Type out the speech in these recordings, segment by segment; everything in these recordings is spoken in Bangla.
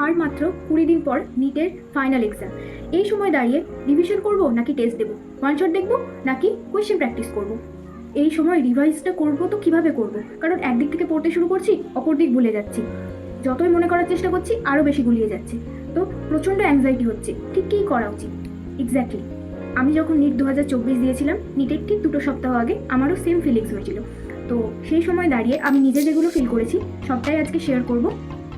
আর মাত্র 20 দিন পর নিটের ফাইনাল এক্সাম। এই সময় দাঁড়িয়ে রিভিশন করব নাকি টেস্ট দেবো, ওয়ান শট দেখবো নাকি কোয়েশ্চেন প্র্যাকটিস করব। এই সময় রিভাইজটা করবো তো কিভাবে করব, কারণ একদিক থেকে পড়তে শুরু করছি, অপর দিক ভুলে যাচ্ছি। যতই মনে করার চেষ্টা করছি আরও বেশি গুলিয়ে যাচ্ছে। তো প্রচণ্ড অ্যাংজাইটি হচ্ছে, ঠিক কী করা উচিত। এক্স্যাক্টলি আমি যখন নিট 2024 দিয়েছিলাম, নিটের ঠিক 2 সপ্তাহ আগে আমারও সেম ফিলিংস হয়েছিল। তো সেই সময় দাঁড়িয়ে আমি নিজে যেগুলো ফিল করেছি সবটাই আজকে শেয়ার করব।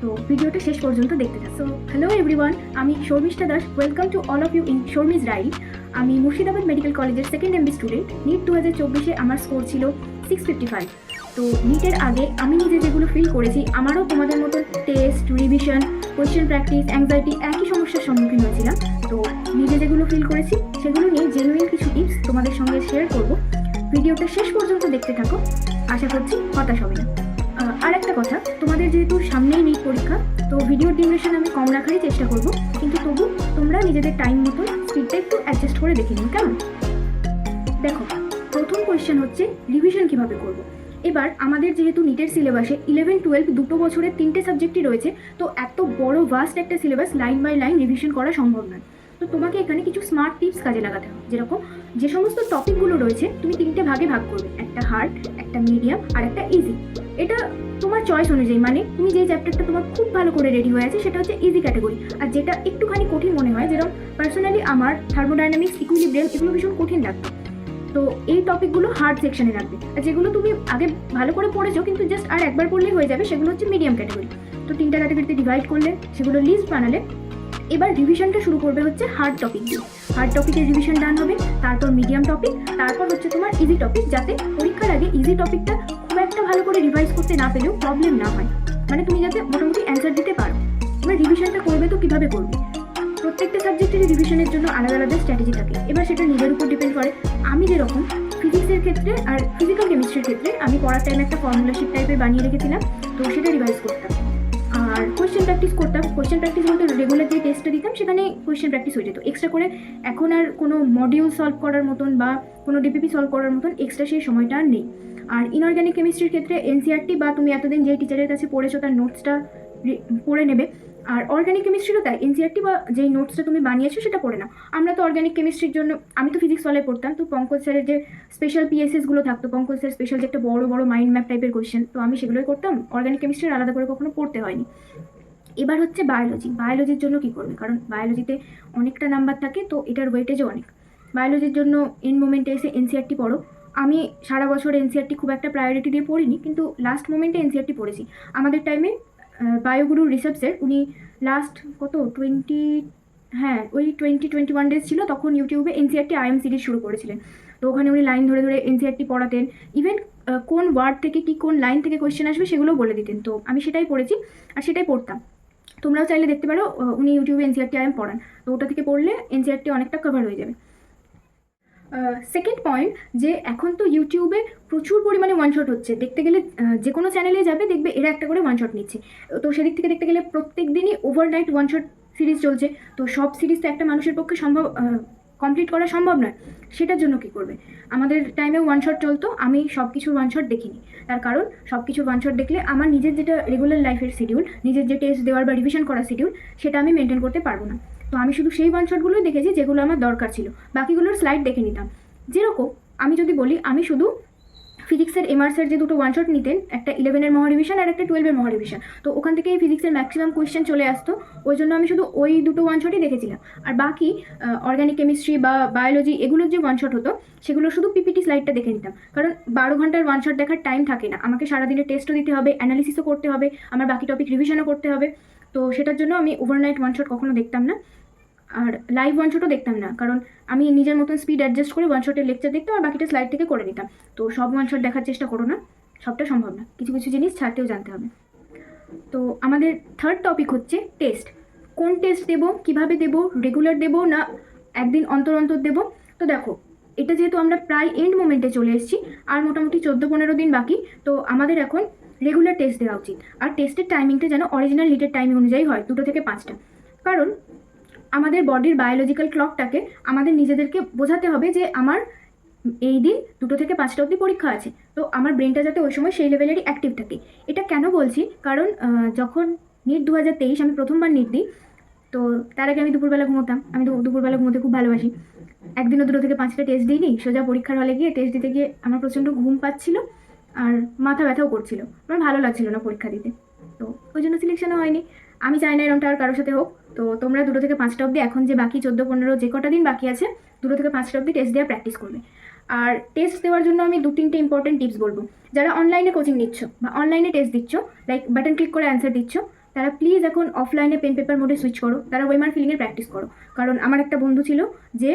তো ভিডিওটা শেষ পর্যন্ত দেখতে থাকুন। সো হ্যালো এভরিওয়ান, আমি Sharmistha Das. Welcome to all of you in Sharmi's ride. আমি মুর্শিদাবাদ মেডিকেল কলেজের সেকেন্ড এমবি স্টুডেন্ট। নিট 2024-এ আমার স্কোর ছিল 655। তো নিটের আগে আমি নিজে যেগুলো ফিল করেছি, আমারও তোমাদের মতো test, revision, question practice, anxiety একই সমস্যার সম্মুখীন হয়েছিলাম। তো নিজে যেগুলো ফিল করেছি সেগুলো নিয়ে জেনুইন কিছু টিপস তোমাদের সঙ্গে শেয়ার করব। ভিডিওটা শেষ পর্যন্ত দেখতে থাকো, আশা করছি হতাশ হবে না। আর একটা কথা, তোমাদের যেহেতু সামনেই নিট পরীক্ষা, তো ভিডিওর ডিউরেশন আমি কম রাখারই চেষ্টা করব, কিন্তু তবু তোমরা নিজেদের টাইম মতো স্পিডটা একটু অ্যাডজাস্ট করে দেখে নিন, কেমন? দেখো, প্রথম কোয়েশ্চেন হচ্ছে রিভিশন কিভাবে করব। এবার আমাদের যেহেতু নিটের সিলেবাসে 11-12 দুটো বছরের 3টে সাবজেক্টই রয়েছে, তো এত বড় ভাস্ট একটা syllabus line by line revision করা সম্ভব নয়। তো তোমাকে এখানে কিছু স্মার্ট টিপস কাজে লাগাতে হবে। যেরকম যে সমস্ত টপিকগুলো রয়েছে তুমি 3টে ভাগে ভাগ করবে, একটা হার্ড, একটা মিডিয়াম আর একটা ইজি। এটা তোমার চয়েস অনুযায়ী, মানে তুমি যে চ্যাপ্টারটা তোমার খুব ভালো করে রেডি হয়ে আছে সেটা হচ্ছে ইজি ক্যাটাগরি, আর যেটা একটুখানি কঠিন মনে হয়, যেরকম পার্সোনালি আমার থার্মোডাইনামিক্স, ইকুইলিব্রিয়াম এগুলো ভীষণ কঠিন লাগতো, তো এই টপিকগুলো হার্ড সেকশনে রাখবে। আর যেগুলো তুমি আগে ভালো করে পড়েছো কিন্তু জাস্ট আর একবার পড়লেই হয়ে যাবে, সেগুলো হচ্ছে মিডিয়াম ক্যাটাগরি। তো 3টা ক্যাটাগরিতে ডিভাইড করলে, সেগুলো লিস্ট বানালে, এবার রিভিশনটা শুরু করবে হচ্ছে হার্ড টপিক দিয়ে। হার্ড টপিকের রিভিশন ডান হবে, তারপর মিডিয়াম টপিক, তারপর হচ্ছে তোমার ইজি টপিক, যাতে পরীক্ষার আগে ইজি টপিকটা খুব একটা ভালো করে রিভাইজ করতে না পেলেও প্রবলেম না হয়, মানে তুমি যাতে মোটামুটি অ্যান্সার দিতে পারো। এবার রিভিশনটা করবে তো কিভাবে করবে। প্রত্যেকটা সাবজেক্টের রিভিশনের জন্য আলাদা আলাদা স্ট্র্যাটেজি থাকে, এবার সেটা নিজের উপর ডিপেন্ড করে। আমি যেরকম ফিজিক্সের ক্ষেত্রে আর ফিজিক্যাল কেমিস্ট্রির ক্ষেত্রে আমি পড়ার টাইমে একটা ফর্মুলা শিট টাইপের বানিয়ে রেখেছিলাম, তো সেটা রিভাইজ করতাম। আর কোয়েশ্চেন প্র্যাকটিস করতাম। কোয়েশ্চেন প্র্যাকটিস বলতে রেগুলার যে টেস্টটা দিতাম সেখানে কোয়েশ্চেন প্র্যাকটিস হয়ে যেত। এক্সট্রা করে এখন আর কোনো মডিউল সলভ করার মতন বা কোনো ডিপিপি সলভ করার মতন এক্সট্রা সেই সময়টা আর নেই। আর ইনঅর্গ্যানিক কেমিস্ট্রির ক্ষেত্রে এনসিআরটি বা তুমি এতদিন যে টিচারের কাছে পড়েছো তার নোটসটা পড়ে নেবে। আর অর্গ্যানিক কেমিস্ট্রিরও তাই, এনসিআরটি বা যেই নোটসটা তুমি বানিয়েছো সেটা পড়ে নাও। আমরা তো অর্গ্যানিক কেমিস্ট্রির জন্য, আমি তো ফিজিক্স ওয়ালে পড়তাম, তো পঙ্কজ স্যারের যে স্পেশাল পিএসএসগুলো থাকতো, পঙ্কজ স্যার স্পেশাল যে একটা বড় বড় মাইন্ড ম্যাপ টাইপের কোয়েশ্চেন, তো আমি সেগুলোই করতাম। অর্গ্যানিক কেমিস্ট্রির আলাদা করে কখনো পড়তে হয়নি। এবার হচ্ছে বায়োলজি। বায়োলজির জন্য কি করবে, কারণ বায়োলজিতে অনেকটা নাম্বার থাকে, তো এটার ওয়েটেজও অনেক। বায়োলজির জন্য এন্ড মোমেন্টে এসে এনসিআরটি পড়ো। আমি সারা বছর এনসিআরটি খুব একটা প্রায়োরিটি দিয়ে পড়িনি, কিন্তু লাস্ট মোমেন্টে এনসিআরটি পড়েছি। আমাদের টাইমে বায়োগুরুর রিসার্চ স্যার, উনি লাস্ট কত 20-21 ডেজ ছিল, তখন ইউটিউবে এনসিআরটি আইএম সিরিজ শুরু করেছিলেন। তো ওখানে উনি লাইন ধরে ধরে এনসিআরটি পড়াতেন, ইভেন কোন ওয়ার্ড থেকে কি কোন লাইন থেকে কোয়েশ্চেন আসবে সেগুলোও বলে দিতেন। তো আমি সেটাই পড়েছি আর সেটাই পড়তাম। তোমরাও চাইলে দেখতে পারো, উনি ইউটিউবে এনসিআরটি আইএম পড়ান, তো ওটা থেকে পড়লে এনসিআরটি অনেকটা কভার হয়ে যাবে। সেকেন্ড পয়েন্ট, যে এখন তো ইউটিউবে প্রচুর পরিমাণে ওয়ান শট হচ্ছে। দেখতে গেলে যে কোনো চ্যানেলে যাবে দেখবে এরা একটা করে ওয়ান শট নিচ্ছে। তো সেদিক থেকে দেখতে গেলে প্রত্যেক দিনই ওভারনাইট ওয়ান শট সিরিজ চলছে। তো সব সিরিজ তো একটা মানুষের পক্ষে কমপ্লিট করা সম্ভব নয়। সেটার জন্য কি করবে, আমাদের টাইমে ওয়ান শট চলতো, আমি সব কিছুর ওয়ান শট দেখিনি। তার কারণ সব কিছুর ওয়ান শট দেখলে আমার নিজের যেটা রেগুলার লাইফের শিডিউল, নিজের যে টেস্ট দেওয়ার বা রিভিশন করার শিডিউল, সেটা আমি মেনটেন করতে পারবো না। তো আমি শুধু সেই ওয়ান শটগুলোই দেখেছি যেগুলো আমার দরকার ছিল, বাকিগুলোর স্লাইড দেখে নিতাম। যেরকম আমি যদি বলি, আমি শুধু ফিজিক্সের এমআরসের যে দুটো ওয়ান শট নিতেন, একটা 11-এর মহারিভিশন আর একটা 12-এর মহারিভিশন, তো ওখান থেকে এই ফিজিক্সের ম্যাক্সিমাম কোয়েশ্চেন চলে আসতো, ওই জন্য আমি শুধু ওই দুটো ওয়ান শটই দেখেছিলাম। আর বাকি অর্গ্যানিক কেমিস্ট্রি বা বায়োলজি এগুলোর যে ওয়ান শট হতো সেগুলো শুধু পিপিটি স্লাইডটা দেখে নিতাম, কারণ 12 ঘন্টার ওয়ান শট দেখার টাইম থাকে না, আমাকে সারাদিনের টেস্টও দিতে হবে, অ্যানালিসিসও করতে হবে, আমার বাকি টপিক রিভিশনও করতে হবে। তো সেটার জন্য আমি ওভারনাইট ওয়ান শট কখনো দেখতাম না, আর লাইভ ওয়ান শটও দেখতাম না, কারণ আমি নিজের মতন স্পিড অ্যাডজাস্ট করে ওয়ান শটের লেকচার দেখতাম আর বাকিটা স্লাইড থেকে করে নিতাম। তো সব ওয়ান শট দেখার চেষ্টা করো না, সবটা সম্ভব না, কিছু কিছু জিনিস ছাড়তেও জানতে হবে। তো আমাদের থার্ড টপিক হচ্ছে টেস্ট। কোন টেস্ট দেবো, কিভাবে দেবো, রেগুলার দেবো না একদিন অন্তর অন্তর দেবো। তো দেখো, এটা যেহেতু আমরা প্রায় এন্ড মোমেন্টে চলে এসেছি, আর মোটামুটি 14-15 দিন বাকি, তো আমাদের এখন রেগুলার টেস্ট দেওয়া উচিত। আর টেস্টের টাইমিংটা যেন অরিজিনাল নিটের টাইমিং অনুযায়ী হয়, 2টো থেকে 5টা। কারণ আমাদের বডির বায়োলজিক্যাল ক্লকটাকে আমাদের নিজেদেরকে বোঝাতে হবে যে আমার এই দিন 2টো থেকে 5টা অবধি পরীক্ষা আছে, তো আমার ব্রেনটা যাতে ওই সময় সেই লেভেলেরই অ্যাক্টিভ থাকে। এটা কেন বলছি, কারণ যখন নিট 2023 আমি প্রথমবার নিট দিই। তো তার আগে আমি দুপুরবেলা ঘুমোতাম, আমি তো দুপুরবেলা ঘুমোতে খুব ভালোবাসি। একদিনও 2 থেকে 5টা টেস্ট দিইনি, সোজা পরীক্ষার হলে গিয়ে টেস্ট দিতে গিয়ে আমার প্রচণ্ড ঘুম পাচ্ছিল আর মাথা ব্যথাও করছিল, আমার ভালো লাগছিল না পরীক্ষা দিতে। তো ওই জন্য সিলেকশনও হয়নি। আমি চাই না এরকমটা আর কারোর সাথে হোক। তো তোমরা 2 থেকে 5টা অবধি, এখন যে বাকি 14-15 যে কটা দিন বাকি আছে, 2 থেকে 5টা অবধি টেস্ট দেওয়ার প্র্যাকটিস করবে। আর টেস্ট দেওয়ার জন্য আমি 2-3টে ইম্পর্টেন্ট টিপস বলবো। যারা অনলাইনে কোচিং নিচ্ছ বা অনলাইনে টেস্ট দিচ্ছ, লাইক বাটন ক্লিক করে অ্যান্সার দিচ্ছ, তারা প্লিজ এখন অফলাইনে পেন পেপার মোডে সুইচ করো, তারা ওয়েমার ফিলিংয়ের প্র্যাকটিস করো। কারণ আমার একটা বন্ধু ছিল যে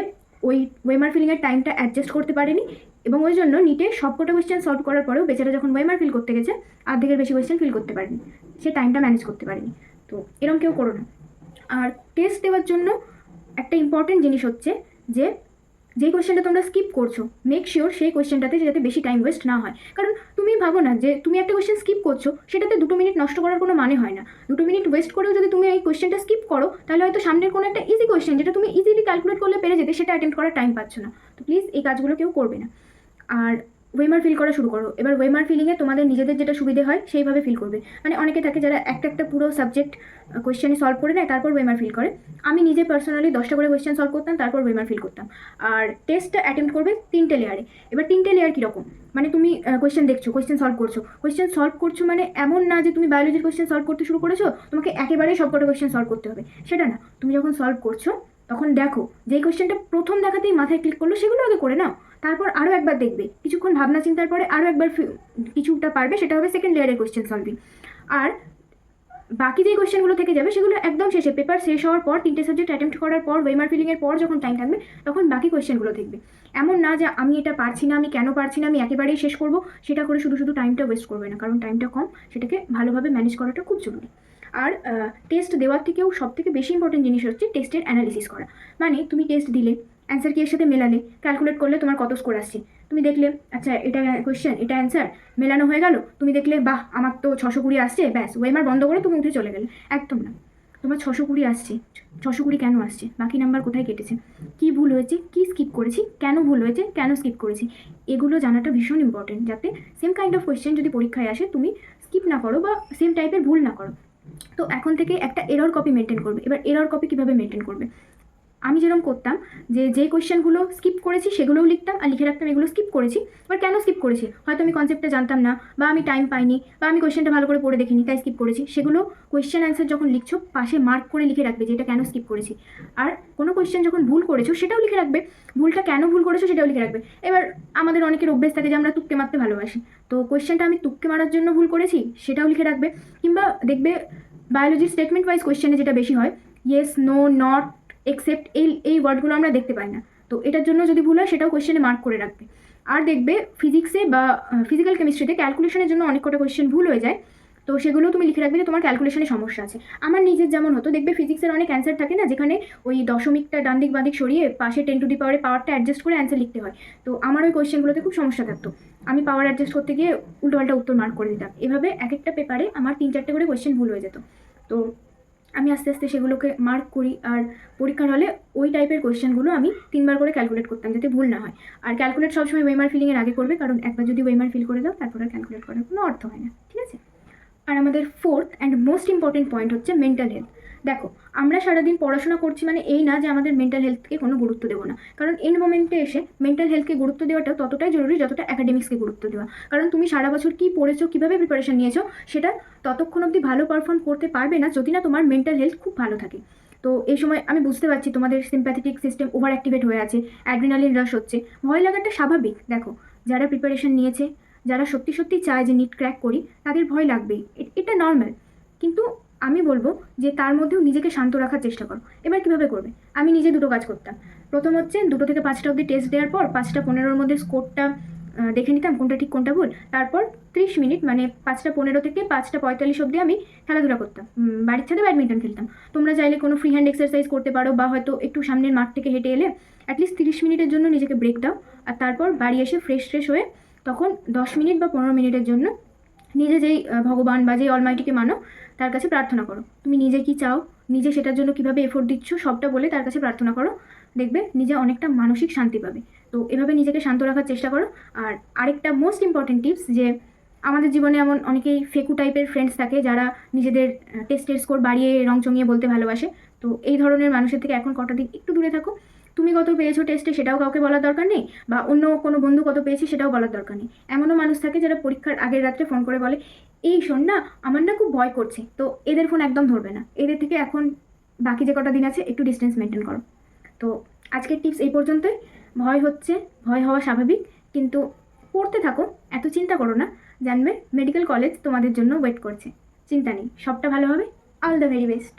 ওই ওয়েমার ফিলিংয়ের টাইমটা অ্যাডজাস্ট করতে পারেনি, এবং ওই জন্য নিটে সবকটা কোয়েশ্চেন সলভ করার পরেও বেচারা যখন ওয়েমার ফিল করতে গেছে, অর্ধেকের বেশি কোয়েশ্চেন ফিল করতে পারেনি, সে টাইমটা ম্যানেজ করতে পারেনি। তো এরকম কেউ করো না। আর টেস্ট দেওয়ার জন্য একটা ইম্পর্টেন্ট জিনিস হচ্ছে যে যেই কোয়েশ্চেনটা তোমরা স্কিপ করছো, মেক শিওর সেই কোয়েশ্চেনটাতে যাতে বেশি টাইম ওয়েস্ট না হয়। কারণ তুমি ভাবো না যে তুমি একটা কোয়েশ্চেন স্কিপ করছো, সেটাতে 2 মিনিট নষ্ট করার কোনো মানে হয় না। 2 মিনিট ওয়েস্ট করেও যদি তুমি এই কোয়েশ্চেনটা স্কিপ করো, তাহলে হয়তো সামনের কোনো একটা ইজি কোয়েশ্চেন যেটা তুমি ইজিলি ক্যালকুলেট করলে পেরে যেতে, সেটা অ্যাটেম্প্ট করার টাইম পাচ্ছ না। তো প্লিজ এই কাজগুলো কেউ করবে না। আর ওয়েমার ফিল করা শুরু করো। এবার ওয়েমার ফিলিংয়ে তোমাদের নিজেদের যেটা সুবিধে হয় সেইভাবে ফিল করবে। মানে অনেকে থাকে যারা একটা পুরো সাবজেক্ট কোয়েশ্চেনে সলভ করে নেয়, তারপর ওয়েমার ফিল করে। আমি নিজে পার্সোনালি 10টা করে কোয়েশ্চেন সলভ করতাম, তারপর ওয়েমার ফিল করতাম। আর টেস্টটা অ্যাটেম্প্ট করবে 3টে লেয়ারে। এবার 3টে লেয়ার কীরকম, মানে তুমি কোয়েশ্চেন দেখছো, কোয়েশ্চেন সলভ করছো মানে এমন না যে তুমি বায়োলজির কোয়েশ্চেন সলভ করতে শুরু করেছো, তোমাকে একেবারেই সবকটা কোয়েশ্চেন সলভ করতে হবে, সেটা না। তুমি যখন সলভ করছো তখন দেখো যেই কোয়েশ্চেনটা প্রথম দেখাতেই মাথায় ক্লিক করলো, সেগুলো আগে করে নাও। তারপর আরও একবার দেখবে, কিছুক্ষণ ভাবনা চিন্তার পরে আরও একবার কিছুটা পারবে, সেটা হবে সেকেন্ড লেয়ারের কোয়েশ্চেন সলভিং। আর বাকি যে কোয়েশ্চেনগুলো থেকে যাবে সেগুলো একদম শেষে, পেপার শেষ হওয়ার পর, 3টে সাবজেক্ট অ্যাটেম্প্ট করার পর, ওয়েমার ফিলিংয়ের পর যখন টাইম থাকবে, তখন বাকি কোয়েশ্চেনগুলো দেখবে। এমন না যে আমি এটা পারছি না, আমি কেন পারছি না, আমি একেবারেই শেষ করবো, সেটা করে শুধু শুধু টাইমটা ওয়েস্ট করবে না। কারণ টাইমটা কম, সেটাকে ভালোভাবে ম্যানেজ করাটা খুব জরুরি। আর টেস্ট দেওয়ার থেকেও সবথেকে বেশি ইম্পর্টেন্ট জিনিস হচ্ছে টেস্টের অ্যানালিসিস করা। মানে তুমি টেস্ট দিলে, অ্যান্সার কি এর সাথে মেলালে, ক্যালকুলেট করলে তোমার কত স্কোর আসছে, তুমি দেখলে আচ্ছা এটা কোয়েশ্চেন, এটা অ্যান্সার মেলানো হয়ে গেল, তুমি দেখলে বাহ আমার তো 620 আসছে, ব্যাস ওয়েমার বন্ধ করে তুমি উঠে চলে গেলে। একদম না। তোমার 620 আসছে, 620 কেন আসছে, বাকি নাম্বার কোথায় কেটেছে, কি ভুল হয়েছে, কি স্কিপ করেছি, কেন ভুল হয়েছে, কেন স্কিপ করেছি, এগুলো জানাটা ভীষণ ইম্পর্টেন্ট, যাতে সেম কাইন্ড অফ কোয়েশ্চেন যদি পরীক্ষায় আসে তুমি স্কিপ না করো বা সেম টাইপের ভুল না করো। তো এখন থেকে একটা এরর কপি মেনটেন করবে। এবার এরর কপি কীভাবে মেনটেন করবে, আমি যেরকম করতাম যে কোয়েশ্চেনগুলো স্কিপ করেছি সেগুলোও লিখতাম আর লিখে রাখতাম এগুলো স্কিপ করেছি। এবার কেন স্কিপ করেছি, হয়তো আমি কনসেপ্টটা জানতাম না, বা আমি টাইম পাইনি, বা আমি কোয়েশ্চেনটা ভালো করে পড়ে দেখিনি, তাই স্কিপ করেছি। সেগুলো কোয়েশ্চেন অ্যান্সার যখন লিখছো পাশে মার্ক করে লিখে রাখবে যে এটা কেন স্কিপ করেছি। আর কোনো কোয়েশ্চেন যখন ভুল করেছো সেটাও লিখে রাখবে, ভুলটা কেন ভুল করেছো সেটাও লিখে রাখবে। এবার আমাদের অনেকের অভ্যেস থাকে যে আমরা তুক্কে মারতে ভালোবাসি, তো কোয়েশ্চেনটা আমি তুক্কে মারার জন্য ভুল করেছি সেটাও লিখে রাখবে। কিংবা দেখবে বায়োলজির স্টেটমেন্ট ওয়াইজ কোয়েশ্চেনে যেটা বেশি হয়, ইয়েস, নো, নট, এক্সেপ্ট, এই ওয়ার্ডগুলো আমরা দেখতে পাই না, তো এটার জন্য যদি ভুল হয় সেটাও কোয়েশ্চেনে মার্ক করে রাখবে। আর দেখবে ফিজিক্সে বা ফিজিক্যাল কেমিস্ট্রিতে ক্যালকুলেশনের জন্য অনেক কটা কোয়েশ্চেন ভুল হয়ে যায়, তো সেগুলো তুমি লিখে রাখবে যে তোমার ক্যালকুলেশনে সমস্যা আছে। আমার নিজের যেমন হতো, দেখবে ফিজিক্সের অনেক অ্যান্সার থাকে না যেখানে ওই দশমিকটা ডান দিক বাঁ দিক সরিয়ে পাশে 10 টু দি পাওয়ারে পাওয়ারটা অ্যাডজাস্ট করে অ্যান্সার লিখতে হয়। তো আমার ওই কোয়েশ্চেনগুলোতে খুব সমস্যা থাকতো, আমি পাওয়ার অ্যাডজাস্ট করতে গিয়ে উল্টোপাল্টা উত্তর মার্ক করে দিতাম। এভাবে এক একটা পেপারে আমার 3-4টে করে কোয়েশ্চেন ভুল হয়ে যেত। তো আমি আস্তে আস্তে সেগুলোকে মার্ক করি, আর পরীক্ষার হলে ওই টাইপের কোয়েশ্চেনগুলো আমি 3বার করে ক্যালকুলেট করতাম যাতে ভুল না হয়। আর ক্যালকুলেট সবসময় ওয়েমার ফিলিংয়ের আগে করবে, কারণ একবার যদি ওয়েমার ফিল করে দাও তারপর আর ক্যালকুলেট করার কোনো অর্থ হয় না, ঠিক আছে। আর আমাদের 4th and most important point হচ্ছে মেন্টাল হেলথ। দেখো, আমরা সারাদিন পড়াশোনা করছি মানে এই না যে আমাদের মেন্টাল হেলথকে কোনো গুরুত্ব দেবো না, কারণ এন্ড মোমেন্টে এসে মেন্টাল হেলথকে গুরুত্ব দেওয়াটাও ততটাই জরুরি যতটা অ্যাকাডেমিক্সকে গুরুত্ব দেওয়া। কারণ তুমি সারা বছর কী পড়েছো, কীভাবে প্রিপারেশন নিয়েছো, সেটা ততক্ষণ অবধি ভালো পারফর্ম করতে পারবে না যদি না তোমার মেন্টাল হেলথ খুব ভালো থাকে। তো এই সময় আমি বুঝতে পারছি তোমাদের সিম্প্যাথেটিক সিস্টেম ওভার অ্যাক্টিভেট হয়ে আছে, অ্যাড্রিনালিন রাশ হচ্ছে, ভয় লাগাটা স্বাভাবিক। দেখো, যারা প্রিপারেশন নিয়েছে, যারা সত্যি সত্যি চায় যে নিট ক্র্যাক করি, তাদের ভয় লাগবেই, এটা নর্মাল। কিন্তু আমি বলবো যে তার মধ্যেও নিজেকে শান্ত রাখার চেষ্টা করো। এবার কীভাবে করবে, আমি নিজে দুটো কাজ করতাম। প্রথম হচ্ছে 2 থেকে 5টা অবধি টেস্ট দেওয়ার পর 5টা 15-র মধ্যে স্কোরটা দেখে নিতাম কোনটা ঠিক কোনটা ভুল। তারপর 30 মিনিট মানে 5টা 15 থেকে 5টা 45 অবধি আমি খেলাধুলা করতাম, বাড়ির ছাদে ব্যাডমিন্টন খেলতাম। তোমরা চাইলে কোনো ফ্রি হ্যান্ড এক্সারসাইজ করতে পারো, বা হয়তো একটু সামনের মাঠ থেকে হেঁটে এলে অ্যাটলিস্ট 30 মিনিটের জন্য নিজেকে ব্রেক দাও। আর তারপর বাড়ি এসে ফ্রেশ হয়ে তখন 10 মিনিট বা 15 মিনিটের জন্য নিজে যেই ভগবান বা যেই অলমাইটিকে মানো তার কাছে প্রার্থনা করো। তুমি নিজে কি চাও, নিজে সেটার জন্য কীভাবে এফোর্ট দিচ্ছ, সবটা বলে তার কাছে প্রার্থনা করো, দেখবে নিজে অনেকটা মানসিক শান্তি পাবে। তো এভাবে নিজেকে শান্ত রাখার চেষ্টা করো। আর আরেকটা মোস্ট ইম্পর্টেন্ট টিপস, যে আমাদের জীবনে এমন অনেকেই ফেকু টাইপের ফ্রেন্ডস থাকে যারা নিজেদের টেস্টের স্কোর বাড়িয়ে রং চঙিয়ে বলতে ভালোবাসে। তো এই ধরনের মানুষের থেকে এখন কটা দিন একটু দূরে থাকো। তুমি কত পেয়েছো টেস্টে সেটাও কাউকে বলার দরকার নেই, বা অন্য কোনো বন্ধু কত পেয়েছে সেটাও বলার দরকার নেই। এমনও মানুষ থাকে যারা পরীক্ষার আগের রাত্রে ফোন করে বলে, এই শোন না, আমার না খুব ভয় করছে। তো এদের ফোন একদম ধরবে না। এদের থেকে এখন বাকি যে কটা দিন আছে একটু ডিস্টেন্স মেনটেন করো। তো আজকের টিপস এই পর্যন্তই। ভয় হচ্ছে, ভয় হওয়া স্বাভাবিক, কিন্তু পড়তে থাকো, এত চিন্তা করো না। জানবে মেডিকেল কলেজ তোমাদের জন্য ওয়েট করছে। চিন্তা নেই, সবটা ভালো হবে। All the very best.